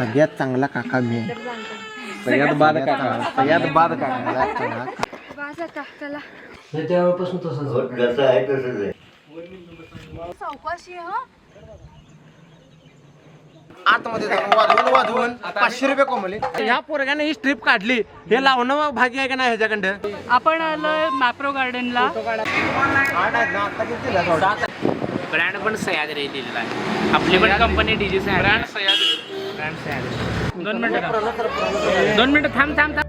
सगळ्यात चांगला काका मी आहे. सगळ्यात बाद काका, सगळ्यात बाद काका. चला त्यावेळेपासून तसंच जसं आहे तसंच आहे. सावकाशी हा आतमध्ये जाऊन वाजवून 500 रुपये कोंबले. ह्या पोरगाने ही स्ट्रिप काढली, हे लावणं भागी आहे का नाही ह्याच्याकडं. आपण आलोय मॅप्रो गार्डनला. ब्रँड पण सह्याद्री दिलेला आहे. आपली पण कंपनी डीजी ब्रँड सह्याद्री. ब्रँड सह्याद्री. 2 मिनिटं थांब थांब थांब.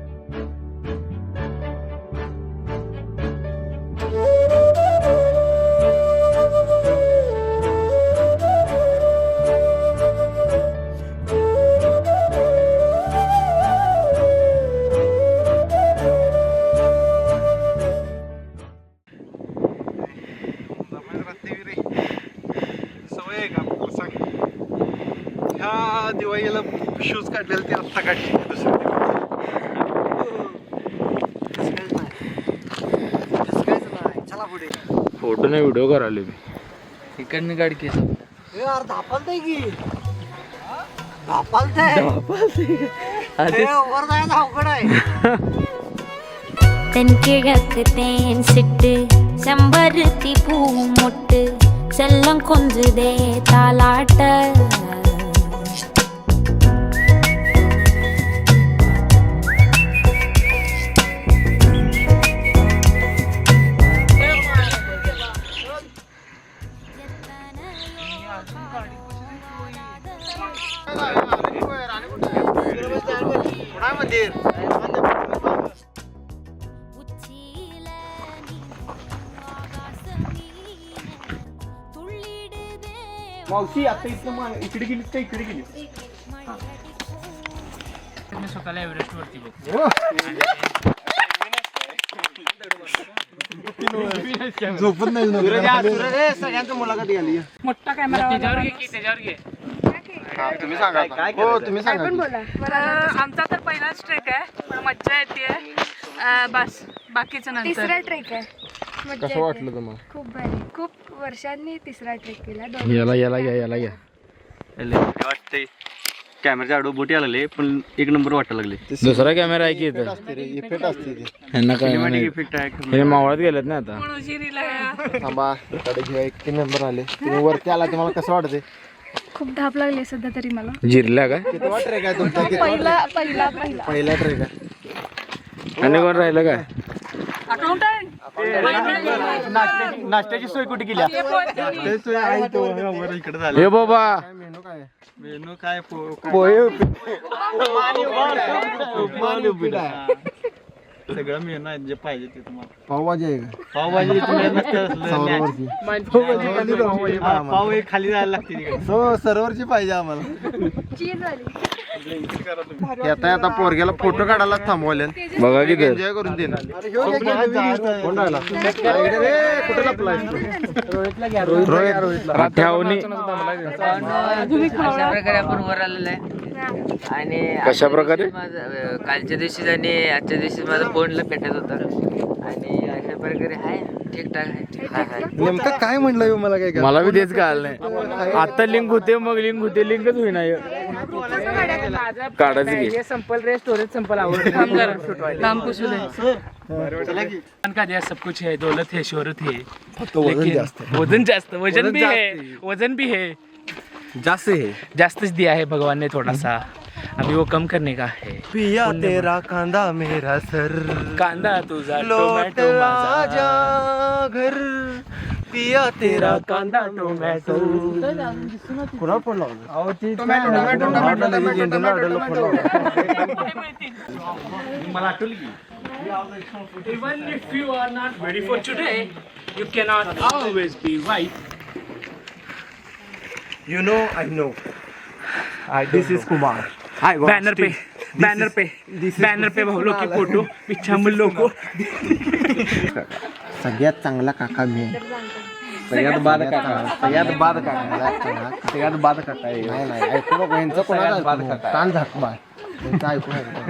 ह्या दिवाळीला शूज काढलेले ते आत्ता काढले चला पुढे. फोटो नाही व्हिडिओ करायला मी. इकडनं गाडी केस यार धापालतंय की धापालतंय वर जायचं अवघड आहे. തെൻകിഴക്കത്തേൻ സിട്ട് ചെമ്പരുത്തി പൂമൊട്ട് ചെല്ലം കൊഞ്ചുതേ താലാട്ട് मावशी आता इकडे गेली तर इकडे गेली. मी स्वतःला एव्हरेस्ट वरती बघतो. झोपत नाही सगळ्यांचं मुलाखत घ्याली. मोठा कॅमेरा त्याच्यावर घे की त्याच्यावर घे. तुम्ही सांगा हो तुम्ही सांगा. आमचा तर पहिलाच ट्रेक आहे पण मज्जा येते. बस बाकीचं नंतर. तिसरा ट्रेक आहे. कसं वाटलं तुम्हाला. खूप भारी. खूप वर्षांनी तिसरा ट्रेक केला. याला घ्या. वाटतंय कॅमेराच्या आडो बोटी आलेले पण एक नंबर वाटायला लागले. दुसरा कॅमेरा आहे की इथं. इफेक्ट असते ते. ह्यांना काय इफेक्ट आहे. हे मावळात गेलेत ना आता. म्हणून उशिरीला थांबा कडे घेऊया. एक नंबर आले तुम्ही वरती आला. तुम्हाला कसं वाटते. खूप धाप लागली सध्या तरी मला. जिरल्या काय कितवा ट्रेक आहे तुमचा. पहिला ट्रेक आहे. आणि कोण राहिलं काय. अकाउंटंट नाश्त्याची सोय कुठे केली. इकडे झालं. हे बाबा मेनू काय मेनू काय पोहे सगळं मेनू आहे जे पाहिजे ते तुम्हाला. पावभाजी आहे का. पावभाजी सरोवरची पाव एक खाली जायला लागते तिकडे. हो सरोवरची पाहिजे आम्हाला. येता येता पोरग्याला फोटो काढायला थांबवले. बघा की ते. एन्जॉय करून दे. कोण राहिला कुठे लपलाय. रोहित आठवणी अशा प्रकारे आपण वर आलेला आहे. आणि कशा प्रकारे. माझं कालच्या दिवशीच आणि आजच्या दिवशी माझा फोनला पेटत होता. आणि अशा प्रकारे आहे ठीकठाक आहे. नेमकं काय म्हणलं मला काय मला बी तेच कळलं नाही. आता लिंक होते मग लिंक होते लिंकच होईना. काढायचं की संपल रे स्टोरेज संपल. का दिया सब कुछ है. दौलत है शोहरत है. वजन जास्त वजन जास्त वजन भी है. वजन भी है. जास्त है. जास्तच दिया है भगवान ने थोड़ा सा. अभी वो कम करने का है. पिया तेरा कांदा मेरा सर कांदा तुझा लौट टोमॅटो माझा. आजा घर पिया तेरा कांदा टोमॅटो. कुणाला फोन लावला. मला आठवलं की even if you are not ready for today you cannot always be right. You know I know. This is Kumar. Banner पे भाऊ की फोटो पिछा हम लोगों. सगळ्यात चांगला काका मी आहे. सगळ्यात बाद काका. सगळ्यात बाद काका आहे. नाही ऐकू नको यांचं कोणाला कान झाक बा यांचं ऐकू नको.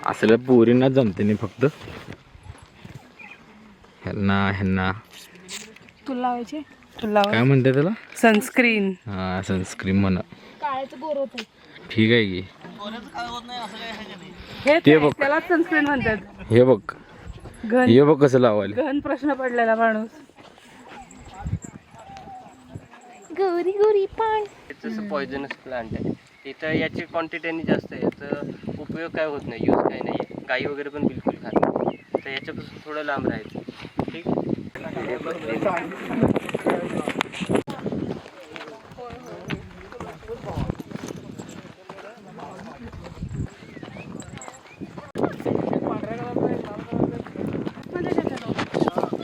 असल्या पोरींना जमते नाही फक्त. ह्यांना तुला लावायचे काय म्हणते त्याला? सनस्क्रीन. हा सनस्क्रीन म्हणा. काळ्याचं गोर होत ठीक आहे की. हे बघ त्याला सनस्क्रीन म्हणतात. हे बघ हे बघ कसं लावायला. गहन प्रश्न पडलेला माणूस. गोरी गोरी पान. जसं पॉयझनस प्लांट आहे इथं याची क्वांटिटी जास्त आहे. याचा उपयोग काय होत नाही, यूज काही नाही आहे. गाई वगैरे पण बिलकुल खात नाही. तर याच्यापासून थोडं लांब राहायचं. ठीक.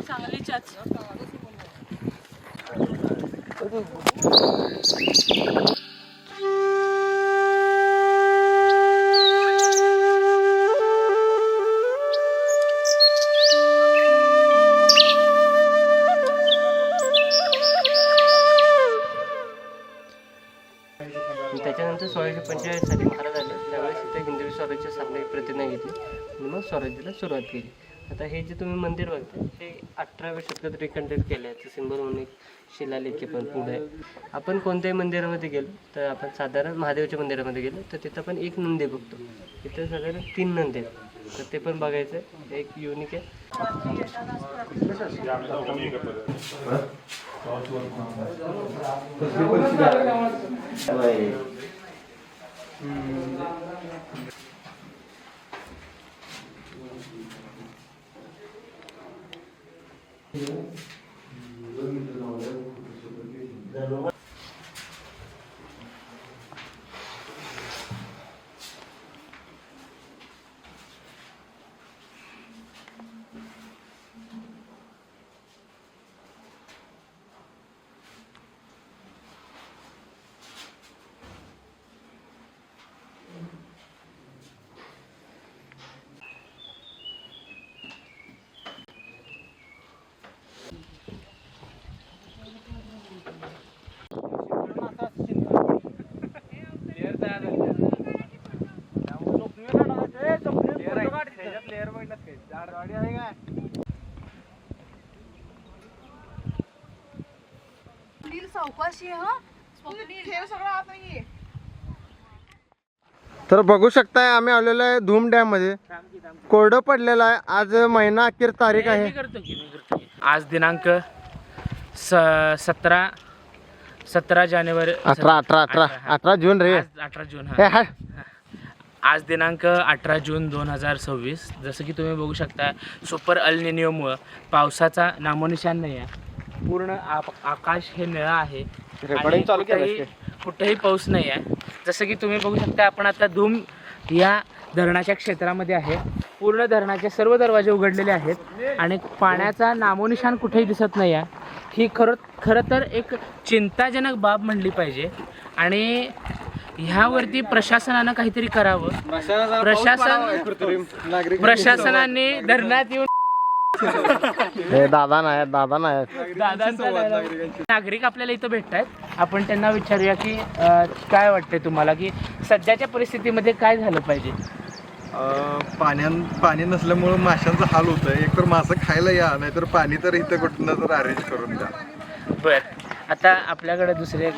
सांगलीच्याच. त्याच्यानंतर 1645 साली महाराज आले. त्यावेळेस इथे हिंदवी स्वराज्य स्थापनेची प्रतिज्ञा घेतली आणि मग स्वराज्याला सुरुवात केली. आता हे जे तुम्ही मंदिर बघता हे 18व्या शतकात रिकन्स्ट्रक्ट केलं आहे. सिंबल म्हणून एक शिलालेख पण पुढे आहे. आपण कोणत्याही मंदिरामध्ये गेलो तर आपण साधारण महादेवाच्या मंदिरामध्ये गेलो तर तिथं पण एक नंदी बघतो. तिथं साधारण 3 नंदी आहेत. तर ते पण बघायचं आहे. एक युनिक आहे. तर बघू शकताय आम्ही आलेलो आहे धूम डॅम मध्ये. कोरडं पडलेलं आहे. आज महिना अखेर तारीख आहे. आज दिनांक 17 जानेवारी 18 जून रे. 18 जून. हे हाय. आज दिनांक 18 जून 2026. जसं की तुम्ही बघू शकता सुपर अल निनियोमुळं पावसाचा नामोनिशान नाही आहे. पूर्ण आकाश हे निळं आहे. रेकॉर्डिंग चालू केलं. कुठेही पाऊस नाही आहे. जसं की तुम्ही बघू शकता आपण आता धूम या धरणाच्या क्षेत्रामध्ये आहे. पूर्ण धरणाचे सर्व दरवाजे उघडलेले आहेत आणि पाण्याचा नामोनिशान कुठेही दिसत नाही आहे. ही खरं तर एक चिंताजनक बाब म्हणली पाहिजे आणि ह्यावरती प्रशासनानं काहीतरी करावं. प्रशासनाने धरणात येऊन दादा नाही नागरिक आपल्याला इथं भेटत आहेत. आपण त्यांना विचारूया की काय वाटतंय तुम्हाला की सध्याच्या परिस्थितीमध्ये काय झालं पाहिजे. पाणी नसल्यामुळं माशांचा हाल होत आहे. एकतर मासे खायला या, नाहीतर पाणी तर इथं कुठं तर अरेंज करून द्या. बर आता आपल्याकडे दुसरे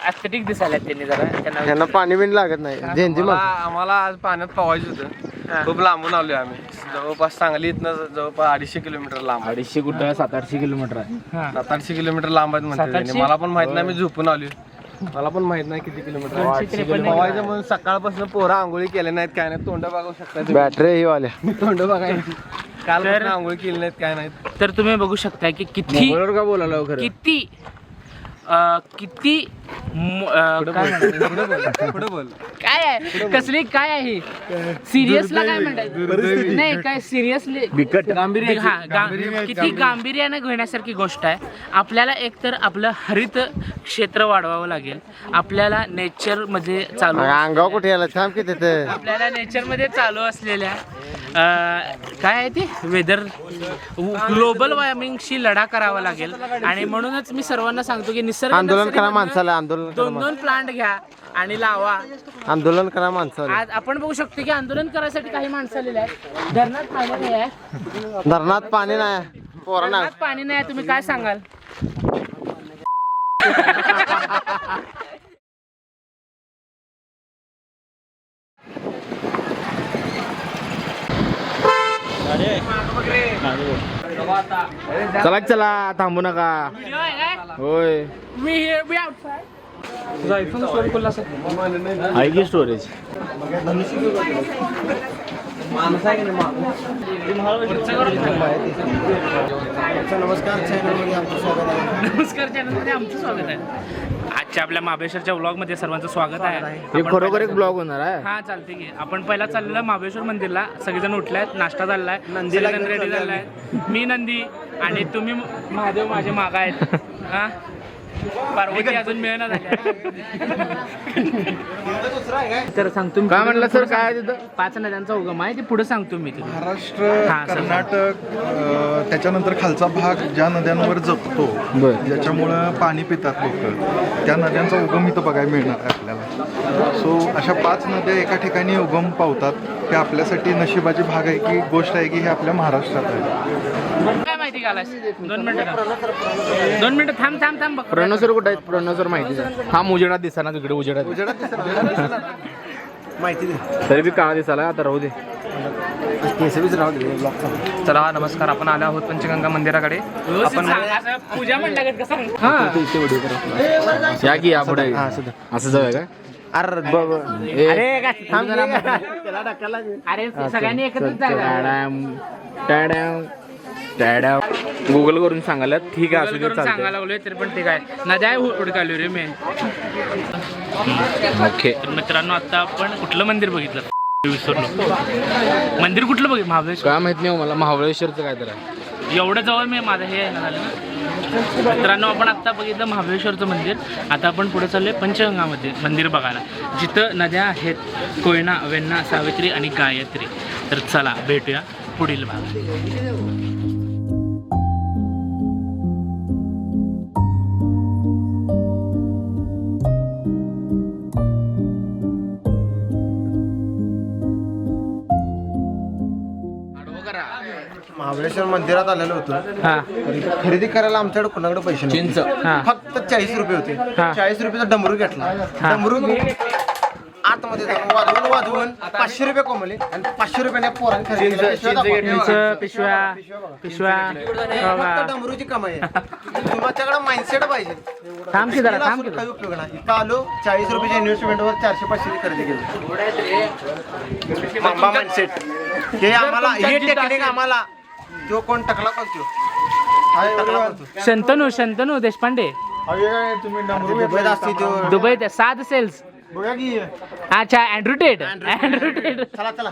ॲस्थेटिक दिसायला त्यांनी जरा त्यांना पाणी बिन लागत नाही. आम्हाला आज पाण्यात पवायचं होतं. खूप लांबून आलोय आम्ही. जवळपास सांगली इथनं जवळपास 250 किलोमीटर लांब. 250 कुठं 700-800 किलोमीटर आहे. 700-800 किलोमीटर लांब आहेत म्हणते. मला पण माहित नाही, मी झोपून आलोय. मला पण माहित नाही किती किलोमीटर पवायचं म्हणून सकाळपासून पोरं आंघोळी केले नाहीत काय नाही. तोंड बघू शकता. बॅटरी ही वाल्या तोंड बघायची. काल आंघोळी केली नाहीत काय नाहीत. तर तुम्ही बघू शकता की किती का बोलायला किती काय आहे कसली काय आहे सिरियसला काय म्हणतात नाही काय सिरियसली किती गांभीर्याने घेण्यासारखी गोष्ट आहे. आपल्याला एकतर आपलं हरित क्षेत्र वाढवावं लागेल. आपल्याला नेचर मध्ये चालू अंगाव कुठे यायला थांब की तिथे आपल्याला नेचर मध्ये चालू असलेल्या काय आहे ते वेदर ग्लोबल वॉर्मिंगशी लढा करावा लागेल आणि म्हणूनच मी सर्वांना सांगतो की निसर्ग आंदोलन करा माणसाला, आंदोलन करा 2-2 प्लांट घ्या आणि लावा. आंदोलन करा माणसाला. आज आपण बघू शकतो की आंदोलन करायसाठी काही माणसं आलेली आहेत. धरणात पाणी नाही आहे, धरणात पाणी नाही, पोरांना धरणात पाणी नाही आहे. तुम्ही काय सांगाल? चला चला, थांबू नका. होय We outside. आहे की स्टोरेज. नमस्कार चॅनलमध्ये आमचं स्वागत आहे. नमस्कार चॅनलमध्ये आमचं स्वागत आहे. आजच्या आपल्या महाबळेश्वरच्या व्लॉगमध्ये सर्वांचं स्वागत आहे. हे खरोखर एक ब्लॉग होणार आहे. हा चालते की आपण पहिला चाललेलं महाबळेश्वर मंदिरला. सगळेजण उठल्यात, नाश्ता झालाय, नंदीला सगळेजण रेडी झालाय. मी नंदी आणि तुम्ही महादेव माझे मागा आहेत. हा पार्वती अजून मिळणार तर सांगतो मी. काय म्हणलं सर, काय तिथं 5 नद्यांचा उगम आहे, ते पुढे सांगतो मी तुला. महाराष्ट्र, हा, सर. कर्नाटक, त्याच्यानंतर खालचा भाग ज्या नद्यांवर जपतो, ज्याच्यामुळं पाणी पितात लोक, त्या नद्यांचा उगम इथं बघायला मिळणार आहे आपल्याला. सो अशा 5 नद्या एका ठिकाणी उगम पावतात. हे आपल्यासाठी नशिबाची भाग आहे की गोष्ट आहे की हे आपल्या महाराष्ट्रात आहे. काय माहिती घालायस? 2 मिनिटं थांब थांब थांब. प्रणोसर कुठे आहेत? प्रणोसर माहिती द्या. हा उजेडात दिसा ना, तिकडे उजेडात माहिती दे. तरी बी काळा दिसाला, आता राहू दे. चला नमस्कार, आपण आलो आहोत पंचगंगा मंदिराकडे. आपण पूजा म्हणल्या का सांग. या की या पुढे असं जाऊया का? अरे सगळ्यांनी एकत्रच गुगल करून सांगायला ठीक आहे, असं सांगायला लागलोय तरी पण ठीक आहे. नद्या हुडकालो रे मी. ओके. तर मित्रांनो, आता आपण कुठलं मंदिर बघितलं विसरलो. मंदिर कुठलं बघितलं? महाबळेश्वर. काय माहित नाही मला, महाबळेश्वरचं काय तर आहे. एवढं जवळ मी माझं हे आहे ना. मित्रांनो, आपण आता बघितलं महाबळेश्वरचं मंदिर. आता आपण पुढे चाललोय पंचगंगामध्ये मंदिर बघायला, जिथं नद्या आहेत कोयना, वेण्णा, सावित्री आणि गायत्री. तर चला भेटूया पुढील भागात. महाबळेश्वर मंदिरात आलेलो होतो. हा खरेदी करायला आमच्याकडे कोणाकडे पैसे चिंच. हा. फक्त 40 रुपये होते. हा. 40 रुपयाचा डमरू घेतला. डमरू आतमध्ये जाऊन वाजवून 500 रुपये कमवले आणि 500 रुपयाने पोरांनी खरेदी केली. पिशव्या फक्त डमरूची कमाई आहे. तुमच्याकडे माइंडसेट पाहिजे. थांब की जरा, थांब की काही उपयोग नाही. इथं आलो, 40 रुपयाच्या इन्व्हेस्टमेंटवर 400-500 खरेदी केली. मामा माइंडसेट हे आम्हाला, हे टेक्निक आम्हाला तो कोण टकला बोलतो. शंतनू देशपांडे. दुबईत असते तो. दुबईत 7 सेल्स. बघा की. अच्छा, अँड्रू टेट. चला चला.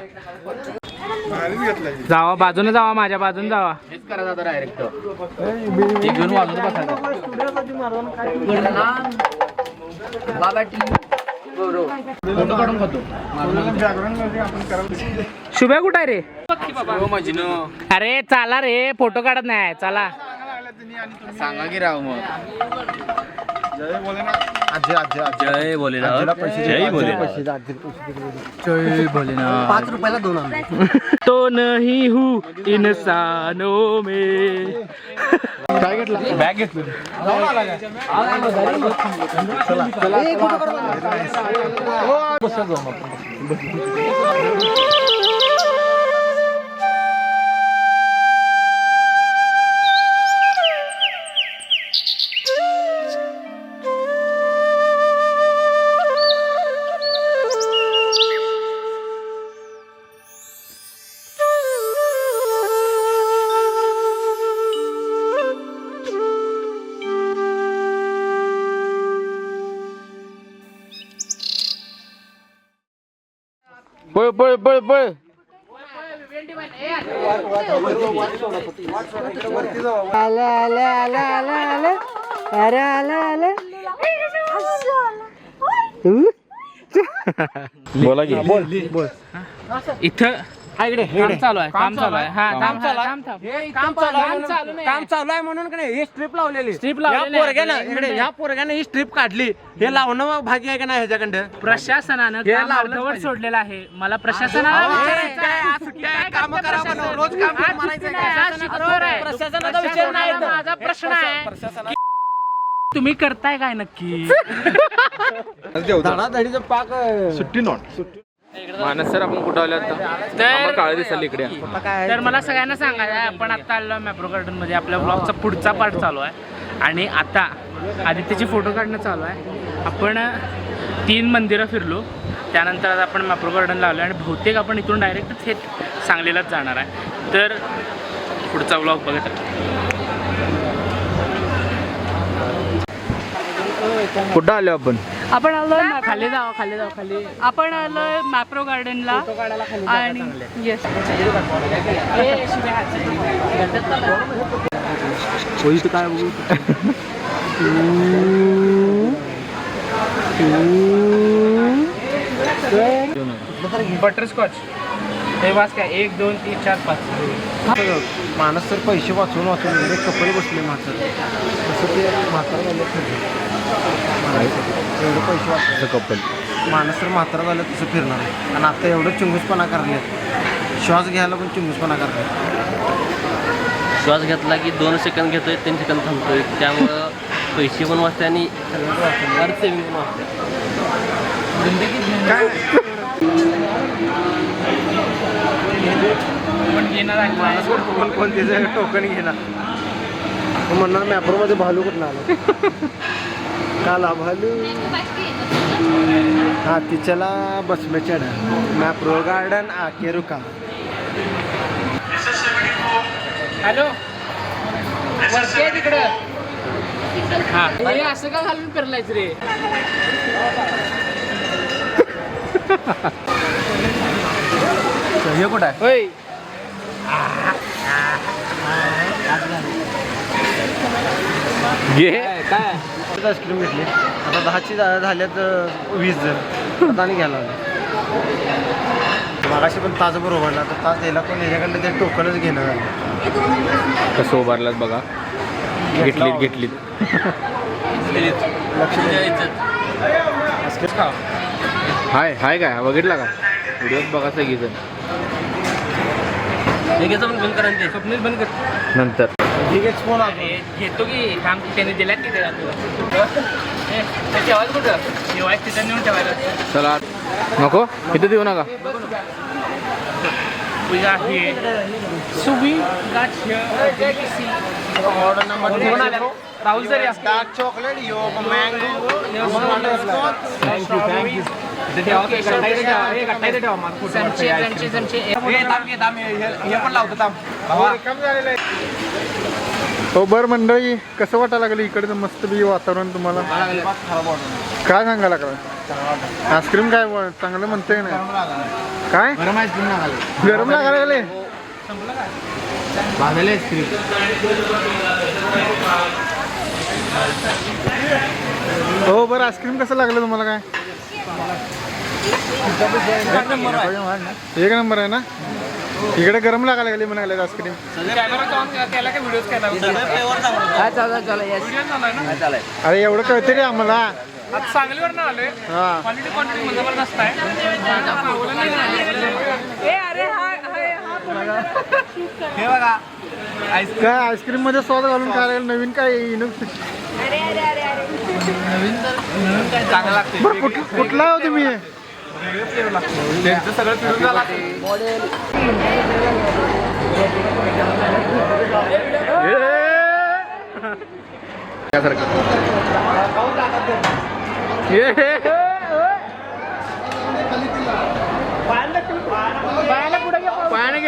जावा बाजूने जावा, माझ्या बाजूने जावा. हेच करा जाता डायरेक्ट. घेऊन वाजून बसायचं. फोटो काढून खातो. शुभ्या कुठं आहे रे? अरे चला रे, फोटो काढत नाही. चला सांगा की राव मग. जय भोलेनाथ. जय भोलेनाथ. जय भोलेनाथ. 5 रुपयाला 2 आणले. तो नहीं हूँ इंसानों में. काय घेतलं? बॅग घेतली. पळ पळ पळ पळ. आला आला आला आला आला. अरे आला आला. बोला की. बोल. इथं काम चालू आहे काम चालू आहे हा काम चालू आहे? थांब थांब काम चालू आहे म्हणून का नाही ही स्ट्रीप लावलेली ह्या पोरग्यानं ही स्ट्रीप काढली हे लावणं भाग्य आहे का नाही ह्याच्याकडं प्रशासनानं हे काम लावलंच अर्धवट पाहिजे. सोडलेलं आहे मला प्रशासनाला विचारायचं आहे. काय काम करतं करा प्रशासन? रोज काम आज मारायचं सुट्टी नाही, आज शुक्रवार आहे. प्रशासनाचा विषय नाही प्रशासनाला माझा प्रश्न आहे तुम्ही करताय काय नक्की धडाधडीचं पाक सुट्टी नोट मानस सर आपण कुठं आलो आता काळ दिसली इकडे तर मला सगळ्यांना सांगायचं आहे आपण आता आलो मॅप्रो गार्डन मध्ये आपल्या ब्लॉगचा पुढचा पार्ट चालू आहे आणि आता आदित्यची फोटो काढणं चालू आहे आपण 3 मंदिरं फिरलो त्यानंतर आता आपण मॅप्रो गार्डनला आलो आणि बहुतेक आपण इथून डायरेक्ट थेट सांगलीलाच जाणार आहे तर पुढचा ब्लॉग बघत राहा. कुठं आलो आपण आपण आलोय खाली जाऊ खाली आपण आलोय मॅप्रो गार्डनला फोटो काढायला खाली आणि चांगलं आहे. येस काय बटरस्कॉच हे वाच काय 1 2 3 4 5 माणूस तर पैसे वाचून एवढे कपडे बसले म्हातार तसं ते म्हातारा झालं एवढे पैसे वाचले कपल माणूस तर म्हातारा झालं तसं फिरणार आहे आणि आता एवढं चिंगूसपणा करले श्वास घ्यायला पण चिंगूसपणा करतात श्वास घेतला की 2 सेकंद घेतोय 3 सेकंद थांबतोय त्यामुळं पैसे पण वाचते आणि अर्थ सेविंग पण वाचते पण घेणार आहे माणूस कोण त्याचं टोकन घेणार म्हणणार मॅप्रोमध्ये भालू कुठं आलं काला भालू हा तिच्याला बसमे चढ मॅप्रो गार्डन आके रुका हॅलो वरती आहे तिकडं हा हे असं का घालून फिरलायच रे हे कुठं आहे होय घे काय आईस्क्रीम घेतली आता 10ची झाल्यात 20 जण आता आणि घ्यायला लागले मागाशी पण तासभर उभारला तर तास द्यायला पण ह्याच्याकडलं ते टोकनच घेणं झालं कसं उभारलात बघा घेतलीत लक्ष द्यायचं हाय काय बघितला का व्हिडिओ बघा सगळीजण पण बंद करा ते स्वप्नील बंद कर नंतर ठीक आहे फोन घेतो की काम त्याने दिल्यात की त्याला ठेवायचं कुठं ठेवायचं तिथं नेऊन ठेवायला चला नको इथं देऊ नका We got here. So we got here. Order number Rahul sir या डार्क चॉकलेट यो मँगो थँक्यू हे पण लावतो हो बरं मंडळी कसं वाटायला लागलं इकडचं मस्त बी वातावरण तुम्हाला काय सांगायला लागलं आईस्क्रीम काय चांगलं म्हणते ना काय गरम आईस्क्रीम लागले गरम लागायला लागले भाजले आईस्क्रीम हो बरं आईस्क्रीम कसं लागलं तुम्हाला काय एक नंबर आहे ना इकडे गरम लागायला लागले म्हणाले आईस्क्रीम अरे एवढं कळते रे आम्हाला आता सांगलीवर ना आलोय हा क्वालिटी क्वांटिटी जबरदस्त आहे हे बघा काय आईस्क्रीम मध्ये स्वाद घालून काय लागेल नवीन काय चांगलं लागते बरं कुठला आहे हो तुम्ही त्यांचं सगळं फिरून झाला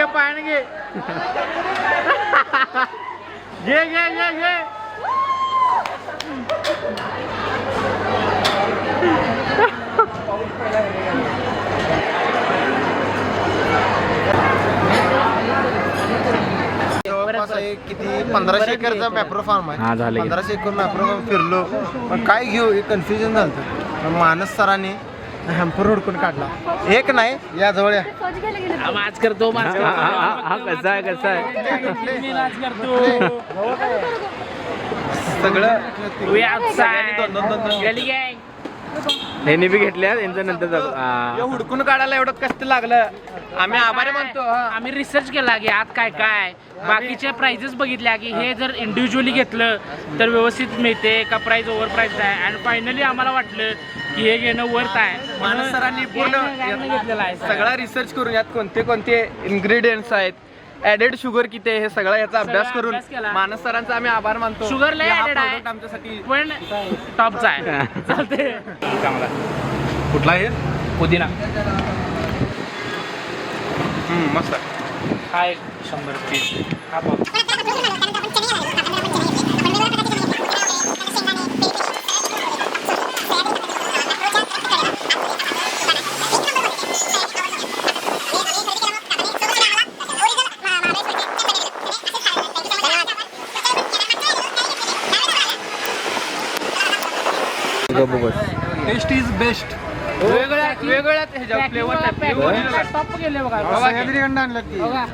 पायाने घे घे किती 1500 एकरचा मॅप्रो फार्म आहे हा, झालं की. 1500 एकर मॅप्रो फार्म फिरलो पण काय घेऊ हे कन्फ्युजन झालं मानस सरांनी हॅम्पर हुडकून काढला. एक नाही या जवळ या. आज करतो कसा आहे कसा आहे सगळं ह्यांनी बी घेतल्या त्यांच्या नंतर हुडकून काढायला एवढं कष्ट लागलं. आम्ही आभारी मानतो. आम्ही रिसर्च केला की आत काय काय बाकीच्या प्राइजेस बघितल्या की हे जर इंडिव्हिज्युअली घेतलं तर व्यवस्थित मिळते का प्राइस ओव्हर प्राइस आहे आणि फायनली आम्हाला वाटलं की हे घेणं वर्थ आहे. मानस सरांनी पूर्ण घेतलेला आहे सगळा रिसर्च करून यात कोणते कोणते इन्ग्रेडियंट्स आहेत, ऍडेड शुगर किती आहे, हे सगळा याचा अभ्यास करून अभ्यास केला. मानस सरांचा आम्ही आभार मानतो. शुगर लय की हा added आहे. product आमच्यासाठी पण टॉपचा आहे. चालते चांगला कुठला आहे? पुदिना मस्त. हा एक 100 पीस हा बघ. Taste is best. वेगवेगळ्या फ्लेवर टॉप गेले बघा. आणलं की बघा.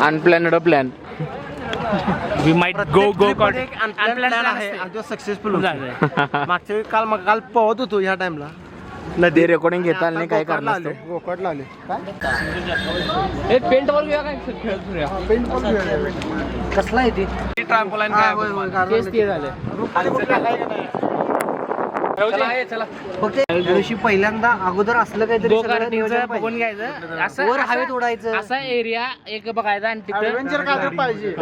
Unplanned plan we might go plan आहे आणि तो सक्सेसफुल झाला. मागच्या वेळी काल पोहत होतो ह्या टाइमला नदी रेकॉर्डिंग घेता आलं नाही काय करणार आलो गोकटला आले पेंट बॉल घेऊया काय खेळूया. कसला आहे ते ट्राम्पोलाईन काय तेच ते झालं. फक्त त्या दिवशी पहिल्यांदा अगोदर असलं काहीतरी सगळं नियोजन बघून पाहिजे. घ्यायचं वर असं हवेत उडायचं. असा एरिया एक बघायचा आणि तिथं ऍडव्हेंचर काय तर पाहिजे.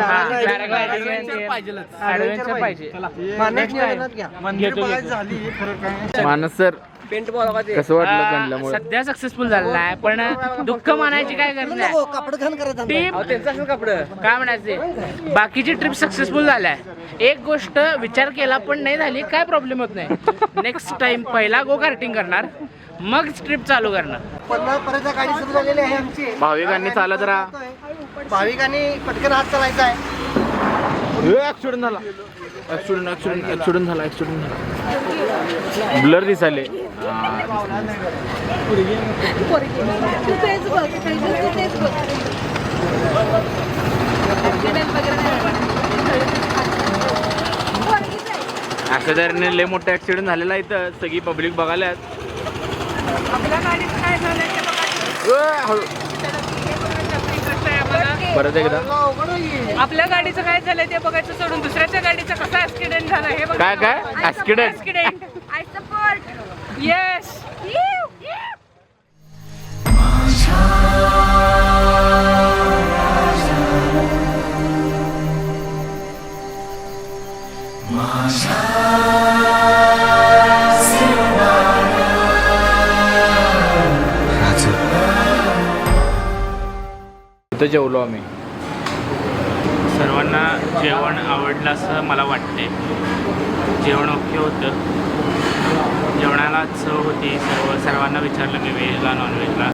ऍडव्हेंचर पाहिजे. मानस नियोजनात घ्या. मंदिर बघायची झाली फरक काय. मानस सर कसं वाटलं त्यांच्यामुळे सध्या सक्सेसफुल झालेला आहे पण दुःख मानायची काय गरज नाही. कपडे घाण करायचं टीम काय म्हणायचे बाकीची ट्रिप सक्सेसफुल झाल्या. एक गोष्ट विचार केला पण नाही झाली काय प्रॉब्लेम होत नाही. नेक्स्ट टाइम पहिला गो कार्टिंग करणार मग ट्रिप चालू करणार. परत गाडी सुरू झालेली आहे आमची. भाविकांनी चालत राहा. भाविकांनी पटकन हात चालायचा आहे. ऍक्सिडेंट झाला ब्लर दिसाले. अशा तऱ्हेने लय मोठा ऍक्सिडेंट झालेला आहे इथं सगळी पब्लिक बघायला. आपल्या गाडीचं काय झालंय ते बघा. परत एकदा आपल्या गाडीचं काय झालंय ते बघायचं सोडून दुसऱ्याच्या गाडीचा कसा ऍक्सिडेंट झाला हे बघा. काय accident accident I support yes. इथं जेवलो आम्ही. सर्वांना जेवण आवडलं असं मला वाटते. जेवण ओके होतं. जेवणाला चव होती. सर्वांना विचारलं मी व्हेजला नॉनव्हेजला.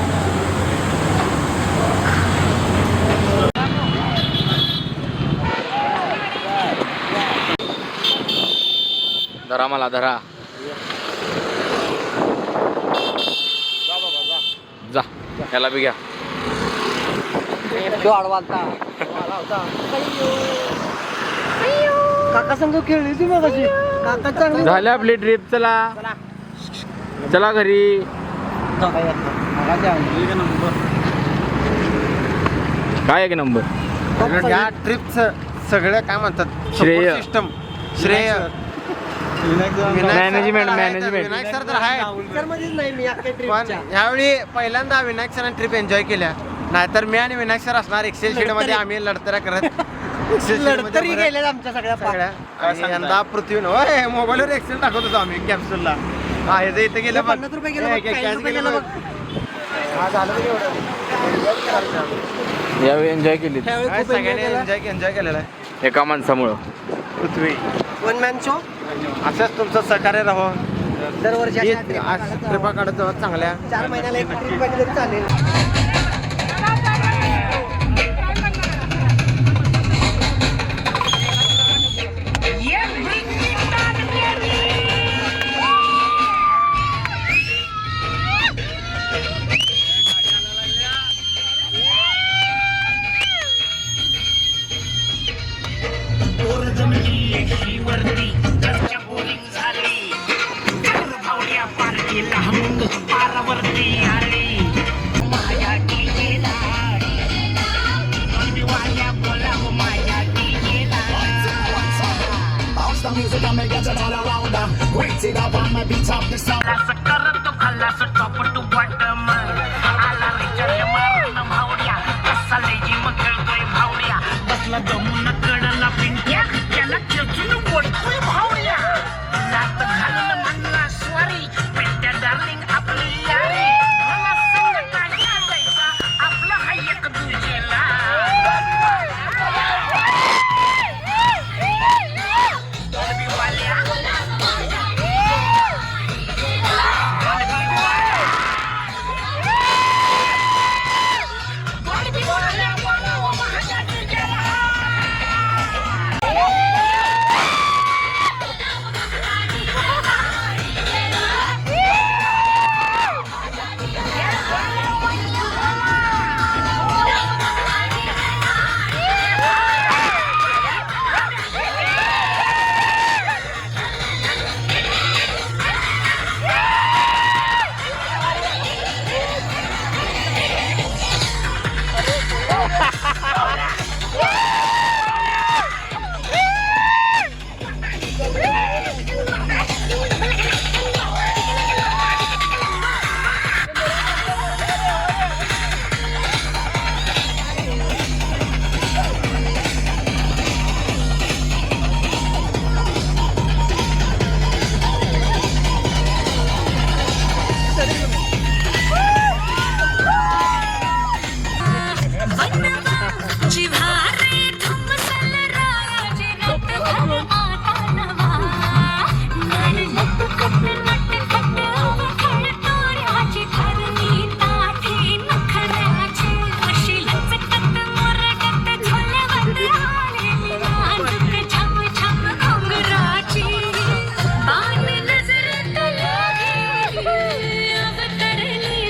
धरा मला धरा जा याला बी घ्या. काका संग खेळली ती मग अशी. काका चांगली झाली आपली ट्रिप. चला घरी. काय एक नंबर या ट्रिपचं सगळं काय म्हणतात श्रेय. सिस्टम श्रेय मॅनेजमेंट विनायक सर तर आहे. पण ह्यावेळी पहिल्यांदा विनायक सरांनी ट्रिप एन्जॉय केल्या. नाहीतर मी आणि विनायक सर असणार एक्सेल शीट मध्ये आम्ही लढतऱ्या करत लढतरी गेल्या आमच्या सगळ्या. आणि यंदा पृथ्वी मोबाईलवर एक्सेल टाकत होतो आम्ही कॅप्सूलला. हा हे इथे गेलं बघ. यावेळी एन्जॉय केली. सगळ्यांनी एन्जॉय केलेला आहे. एका माणसामुळं. पृथ्वी वन मॅन शो असंच तुमचं सहकार्य राहो. दरवर्षी ट्रिपा काढत जाऊ चांगल्या. 4 महिन्याला एक ट्रिप काढली तरी चालेल.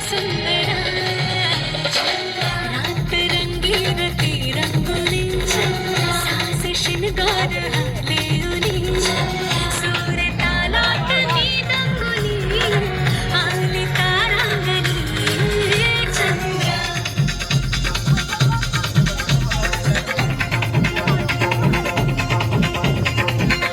सुंदर